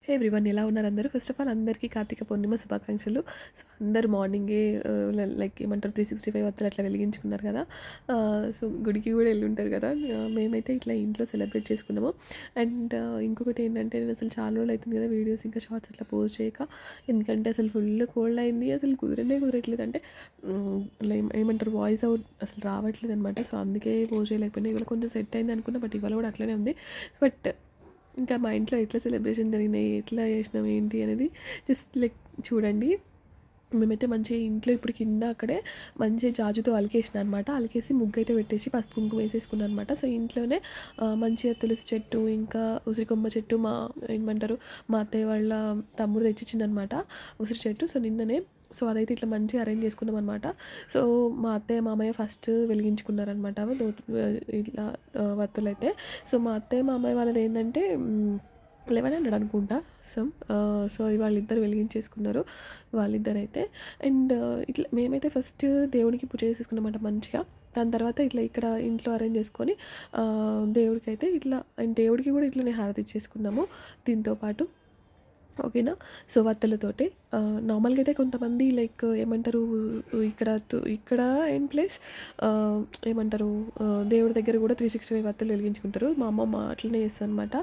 హే everyone, ఎలా ఉన్నారు అందరూ? ఫస్ట్ ఆఫ్ ఆల్ అందరికీ కార్తీక పూర్ణిమ శుభాకాంక్షలు. సో అందరూ మార్నింగే లైక్ ఏమంటారు 365 వత్తులు అట్లా వెలిగించుకున్నారు కదా. సో గుడికి కూడా వెళ్ళి ఉంటారు కదా. మేమైతే ఇట్లా ఇంట్లో సెలబ్రేట్ చేసుకున్నాము. అండ్ ఇంకొకటి ఏంటంటే, నేను అసలు చాలా రోజులు అవుతుంది కదా వీడియోస్ ఇంకా షార్ట్స్ అట్లా పోస్ట్ చేయక. ఎందుకంటే అసలు ఫుల్ కోల్డ్ అయింది, అసలు కుదరట్లేదు. అంటే ఏమంటారు వాయిస్ అవుట్ అసలు రావట్లేదు అనమాట. సో అందుకే పోస్ట్ చేయలేకపోయినా. ఇవాళ కొంచెం సెట్ అయింది అనుకున్నా, బట్ ఇవాళ కూడా అట్లనే ఉంది. బట్ ఇంకా మా ఇంట్లో ఎట్లా సెలబ్రేషన్ జరిగినాయి, ఎట్లా చేసినాం ఏంటి అనేది జస్ట్ లైక్ చూడండి. మేమైతే మంచిగా ఇంట్లో ఇప్పుడు కింద అక్కడే మంచిగా జాజుతో అలికేసిన అనమాట. అలికేసి ముగ్గు అయితే పెట్టేసి పసుపు కుంకుమ వేసేసుకున్నాను అనమాట. సో ఇంట్లోనే మంచిగా తులసి చెట్టు, ఇంకా ఉసిరికొమ్మ చెట్టు, ఏమంటారు మా అత్తయ్య వాళ్ళ తమ్ముడు తెచ్చిచ్చిందనమాట ఉసిరి చెట్టు. సో నిన్ననే సో అదైతే ఇట్లా మంచిగా అరేంజ్ చేసుకున్నాం అనమాట. సో మా అత్తయ్య మామయ్య ఫస్ట్ వెలిగించుకున్నారనమాట ఇట్లా వత్తులు అయితే. సో మా అత్తయ్య మామయ్య వాళ్ళది ఏంటంటే 1100 అనుకుంటా. సో సో వాళ్ళిద్దరు వెలిగించేసుకున్నారు వాళ్ళిద్దరైతే. అండ్ ఇట్లా మేమైతే ఫస్ట్ దేవుడికి పూజ చేసేసుకున్నమాట మంచిగా. దాని తర్వాత ఇట్లా ఇక్కడ ఇంట్లో అరేంజ్ చేసుకొని దేవుడికి అయితే ఇట్లా, అండ్ దేవుడికి కూడా ఇట్లనే హారతి ఇచ్చేసుకున్నాము దీంతో పాటు. ఓకేనా. సో వత్తులతోటి నార్మల్గా అయితే కొంతమంది లైక్ ఏమంటారు ఇక్కడ అండ్ ప్లస్ ఏమంటారు దేవుడి దగ్గర కూడా 365 వత్తులు వెలిగించుకుంటారు. మా అమ్మమ్మ అట్లనే చేస్తుంది అనమాట.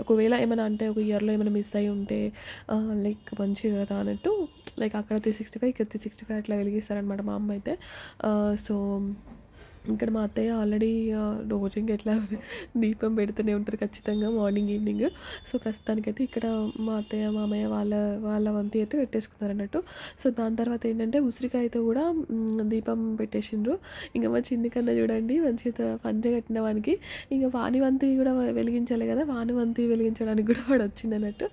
ఒకవేళ ఏమైనా అంటే ఒక ఇయర్లో ఏమైనా మిస్ అయి ఉంటే లైక్ మంచిగా కదా అన్నట్టు, లైక్ అక్కడ 365 ఇక్కడ 365 అట్లా వెలిగిస్తారనమాట మా అమ్మ అయితే. సో ఇక్కడ మా అత్తయ్య ఆల్రెడీ రోజు ఇంకా ఎట్లా దీపం పెడుతూనే ఉంటారు ఖచ్చితంగా మార్నింగ్ ఈవినింగ్. సో ప్రస్తుతానికైతే ఇక్కడ మా అత్తయ్య మామయ్య వాళ్ళ వంతు అయితే పెట్టేసుకున్నారు అన్నట్టు. సో దాని తర్వాత ఏంటంటే ఉసిరికాయతో కూడా దీపం పెట్టేసిండ్రు. ఇంకా మా చిన్ని కన్నా చూడండి మంచిగా పంచ కట్టిన వానికి ఇంకా వాని వంతు కూడా వెలిగించాలి కదా, వాని వంతు వెలిగించడానికి కూడా వాడు వచ్చింది అన్నట్టు.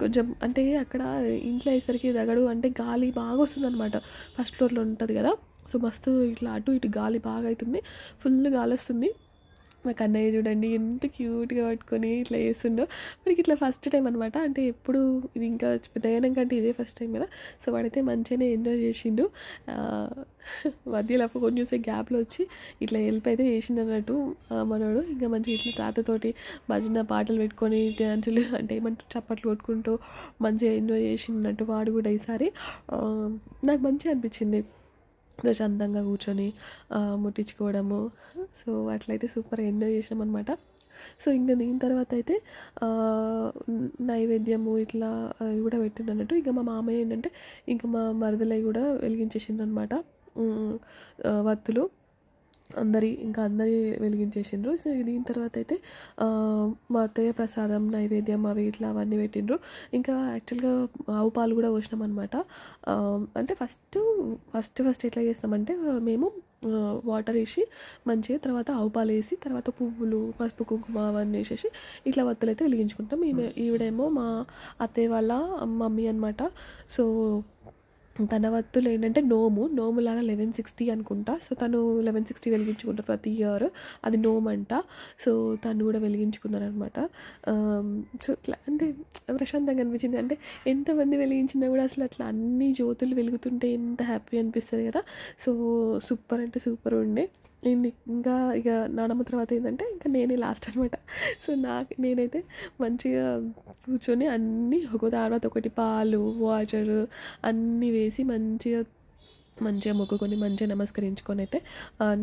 కొంచెం అంటే అక్కడ ఇంట్లో వేసరికి దగడు అంటే గాలి బాగా వస్తుంది అనమాట. ఫస్ట్ ఫ్లోర్లో ఉంటుంది కదా. సో మస్తు ఇట్లా అటు ఇటు గాలి బాగా అవుతుంది, ఫుల్ గాలి వస్తుంది. మా కన్నయ్య చూడండి ఎంత క్యూట్గా పట్టుకొని ఇట్లా చేస్తుండో. వాడికి ఇట్లా ఫస్ట్ టైం అనమాట. అంటే ఎప్పుడు ఇది ఇంకా పెద్దగైనాక కంటే ఇదే ఫస్ట్ టైం కదా. సో వాడైతే మంచిగానే ఎంజాయ్ చేసిండు. మధ్యలో కొంచెం చూసే గ్యాప్లో వచ్చి ఇట్లా హెల్ప్ అయితే చేసిండు అన్నట్టు మనోడు. ఇంకా మంచిగా ఇట్లా తాతతోటి భజన పాటలు పెట్టుకొని డ్యాన్సులు అంటే ఏమంటారు చప్పట్లు కొట్టుకుంటూ మంచిగా ఎంజాయ్ చేసిండన్నట్టు వాడు కూడా ఈసారి. నాకు మంచిగా అనిపించింది ప్రశాంతంగా కూర్చొని ముట్టించుకోవడము. సో అట్లయితే సూపర్గా ఎంజాయ్ చేసినాం అనమాట. సో ఇంకా దీని తర్వాత అయితే నైవేద్యము ఇట్లా కూడా పెట్టిండన్నట్టు. ఇంకా మా మామయ్య ఏంటంటే ఇంకా మా మరదలై కూడా వెలిగించేసిందనమాట వత్తులు. అందరి వెలిగించేసిండ్రు. సో దీని తర్వాత అయితే మా అత్తయ్య ప్రసాదం నైవేద్యం అవి ఇట్లా అవన్నీ పెట్టిండ్రు. ఇంకా యాక్చువల్గా ఆవు పాలు కూడా పోసినాం అనమాట. అంటే ఫస్ట్ ఎట్లా చేస్తామంటే మేము వాటర్ వేసి మంచిగా తర్వాత ఆవు పాలు వేసి తర్వాత పువ్వులు పసుపు కుంకుమ అవన్నీ వేసేసి ఇట్లా వత్తులు అయితే వెలిగించుకుంటాం. ఈవిడేమో మా అత్తయ్య వాళ్ళ మమ్మీ అనమాట. సో తన వత్తులు ఏంటంటే నోములాగా 1160 అనుకుంటా. సో తను 1160 వెలిగించుకుంటారు ప్రతి ఇయర్, అది నోము అంట. సో తను కూడా వెలిగించుకున్నారనమాట. సో ఇట్లా అంటే ప్రశాంతంగా అనిపించింది. అంటే ఎంతమంది వెలిగించినా కూడా అసలు అట్లా అన్ని జ్యోతులు వెలుగుతుంటే ఎంత హ్యాపీ అనిపిస్తుంది కదా. సో సూపర్ అంటే సూపర్ ఉండే. ఇంకా ఇక నానమ్మ తర్వాత ఏంటంటే ఇంకా నేనే లాస్ట్ అనమాట. సో నేనైతే మంచిగా కూర్చొని అన్నీ ఒక తర్వాత ఒకటి పాలు వాటరు అన్నీ వేసి మంచిగా మొక్కుకొని మంచిగా నమస్కరించుకొని అయితే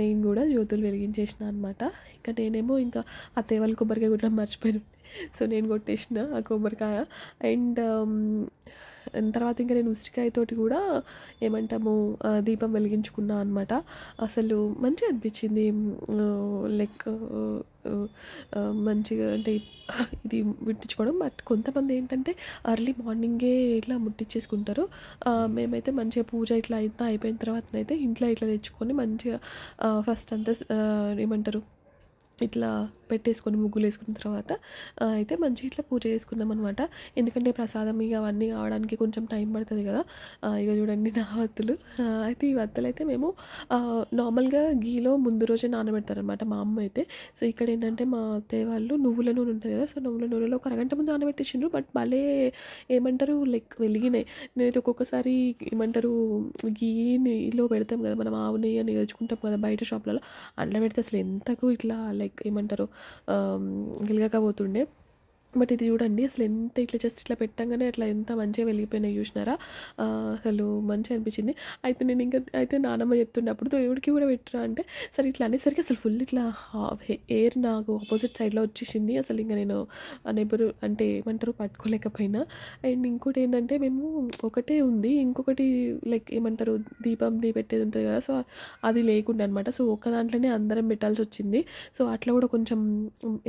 నేను కూడా జ్యోతులు వెలిగించేసిన అనమాట. ఇంకా నేనేమో ఇంకా అత్తయ్య వాళ్ళు కొబ్బరికాయ కొట్టడం మర్చిపోయాను. సో నేను కొట్టేసిన ఆ కొబ్బరికాయ. అండ్ తర్వాత ఇంకా నేను ఉసిరికాయతోటి కూడా ఏమంటాము దీపం వెలిగించుకున్నా అనమాట. అసలు మంచిగా అనిపించింది. లైక్ మంచిగా అంటే ఇది ముట్టించుకోవడం. బట్ కొంతమంది ఏంటంటే అర్లీ మార్నింగే ఇట్లా ముట్టించేసుకుంటారు. మేమైతే మంచిగా పూజ ఇట్లా అంతా అయిపోయిన తర్వాతనైతే ఇంట్లో ఇట్లా తెచ్చుకొని మంచిగా ఫస్ట్ అంతా ఏమంటారు ఇట్లా పెట్టేసుకొని ముగ్గులు వేసుకున్న తర్వాత అయితే మంచిగా ఇట్లా పూజ చేసుకున్నాం అనమాట. ఎందుకంటే ప్రసాదం ఇక అవన్నీ కావడానికి కొంచెం టైం పడుతుంది కదా. ఇక చూడండి నా వత్తులు. అయితే ఈ వత్తులు అయితే మేము నార్మల్గా గీలో ముందు రోజే నానబెడతారనమాట మా అమ్మ అయితే. సో ఇక్కడ ఏంటంటే మా అత్తయ్య వాళ్ళు నువ్వుల నూనె ఉంటుంది కదా. సో నువ్వుల నూనెలో ఒక అరగంట ముందు నానబెట్టేసిండ్రు. బట్ భలే ఏమంటారు లైక్ వెలిగినాయి. నేనైతే ఒక్కొక్కసారి ఏమంటారు గీలో పెడతాం కదా మనం, ఆవు నెయ్యి అని తెచ్చుకుంటాం కదా బయట షాప్లలో, అందులో పెడితే అసలు ఎంతకు ఇట్లా లైక్ ఏమంటారు గిలగకపోతుండే. బట్ ఇది చూడండి అసలు ఎంత ఇట్లా జస్ట్ ఇట్లా పెట్టంగానే అట్లా ఎంత మంచిగా వెలిగిపోయినాయి చూసినారా. అసలు మంచిగా అనిపించింది. అయితే నేను ఇంకా అయితే నానమ్మ చెప్తున్నప్పుడు దేవుడికి కూడా పెట్టరా అంటే సరే ఇట్లా అనేసరికి అసలు ఫుల్ ఇట్లా ఎయిర్ నాకు ఆపోజిట్ సైడ్లో వచ్చేసింది. అసలు ఇంకా నేను అనేబరు అంటే ఏమంటారు పట్టుకోలేకపోయినా. అండ్ ఇంకోటి ఏంటంటే మేము ఒకటే ఉంది, ఇంకొకటి లైక్ ఏమంటారు దీపంది పెట్టేది ఉంటుంది కదా, సో అది లేకుండా అనమాట. సో ఒక్క దాంట్లోనే అందరం పెట్టాల్సి వచ్చింది. సో అట్లా కూడా కొంచెం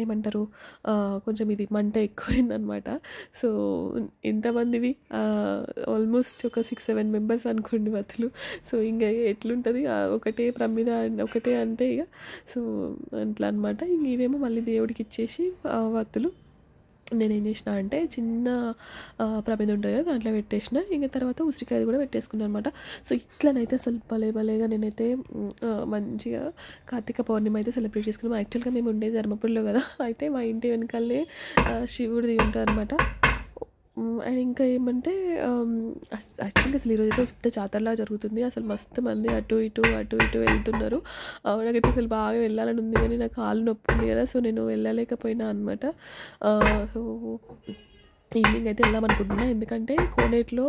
ఏమంటారు కొంచెం ఇది మంట ఎక్కువైందనమాట. సో ఎంతమందివి ఆల్మోస్ట్ ఒక 6-7 మెంబర్స్ అనుకోండి వత్తులు. సో ఇంకా ఎట్లుంటుంది ఒకటే ప్రమిద ఒకటే అంటే ఇక సో అట్లా అనమాట. ఇంక ఇవేమో మళ్ళీ దేవుడికి ఇచ్చేసి వత్తులు నేనేం చేసిన అంటే చిన్న ప్రమిద ఉంటుంది కదా దాంట్లో పెట్టేసిన. ఇంకా తర్వాత ఉసిరికాయ కూడా పెట్టేసుకున్నాను అనమాట. సో ఇట్లనైతే అసలు భలేగా నేనైతే మంచిగా కార్తీక పౌర్ణమి అయితే సెలబ్రేట్ చేసుకున్నాము. యాక్చువల్గా మేము ఉండేది ధర్మపురిలో కదా, అయితే మా ఇంటి వెనకాలనే శివుడిది ఉంటుంది అనమాట. అండ్ ఇంకా ఏమంటే యాక్చువల్గా అసలు ఈరోజు అయితే పెద్ద జాతరలా జరుగుతుంది. అసలు మస్తు మంది అటు ఇటు వెళ్తున్నారు. నాకైతే అసలు బాగా వెళ్ళాలని ఉంది కానీ నాకు కాళ్ళు నొప్పి ఉంది కదా, సో నేను వెళ్ళలేకపోయినా అనమాట. సో ఈవినింగ్ అయితే వెళ్దాం అనుకుంటున్నా, ఎందుకంటే కోనేటిలో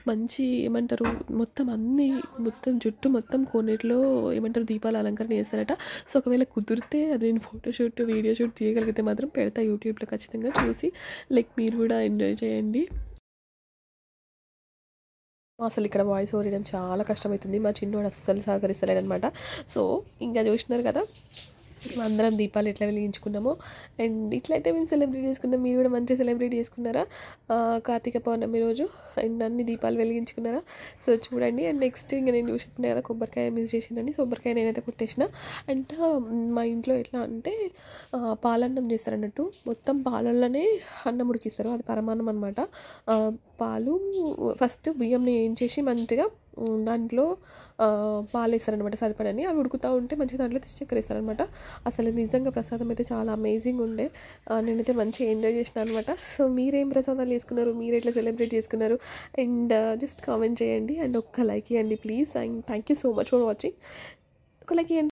మంచి ఏమంటారు మొత్తం జుట్టు మొత్తం కోనేటిలో ఏమంటారు దీపాల అలంకరణ చేస్తారట. సో ఒకవేళ కుదిరితే అది నేను ఫోటోషూట్ వీడియో షూట్ చేయగలిగితే మాత్రం పెడతా యూట్యూబ్లో, ఖచ్చితంగా చూసి లైక్ మీరు కూడా ఎంజాయ్ చేయండి. అసలు ఇక్కడ వాయిస్ ఓవర్ చేయడం చాలా కష్టమవుతుంది, మా చిన్నోడు అస్సలు సహకరిస్తలేడనమాట. సో ఇంకా చూసినారు కదా అందరం దీపాలు ఎట్లా వెలిగించుకున్నామో. అండ్ ఇట్లయితే మేము సెలబ్రేట్ చేసుకున్నాం. మీరు కూడా మంచిగా సెలబ్రేట్ చేసుకున్నారా కార్తీక పౌర్ణమి రోజు? అండ్ అన్ని దీపాలు వెలిగించుకున్నారా? సో చూడండి. అండ్ నెక్స్ట్ ఇంకా నేను చూసుకున్నా కదా కొబ్బరికాయ మిస్ చేసిందని, కొబ్బరికాయ నేనైతే కొట్టేసిన. అండ్ మా ఇంట్లో ఎట్లా అంటే పాలన్నం చేస్తారన్నట్టు, మొత్తం పాలల్లోనే అన్నం ఉడికిస్తారు, అది పరమాన్నం అనమాట. పాలు ఫస్ట్ బియ్యంని వేయించేసి మంచిగా దాంట్లో పాలు వేస్తారనమాట సరిపడని, అవి ఉడుకుతూ ఉంటే మంచిగా దాంట్లో చక్కెర వేస్తారనమాట. అసలు నిజంగా ప్రసాదం అయితే చాలా అమేజింగ్ ఉండే, నేనైతే మంచిగా ఎంజాయ్ చేసిన అనమాట. సో మీరేం ప్రసాదాలు చేసుకున్నారు, మీరు ఎట్లా సెలబ్రేట్ చేసుకున్నారు? అండ్ జస్ట్ కామెంట్ చేయండి అండ్ ఒక్క లైక్ ఇవ్వండి please. And thank you so much for watching. ఒక లైక్ ఇవ్వండి.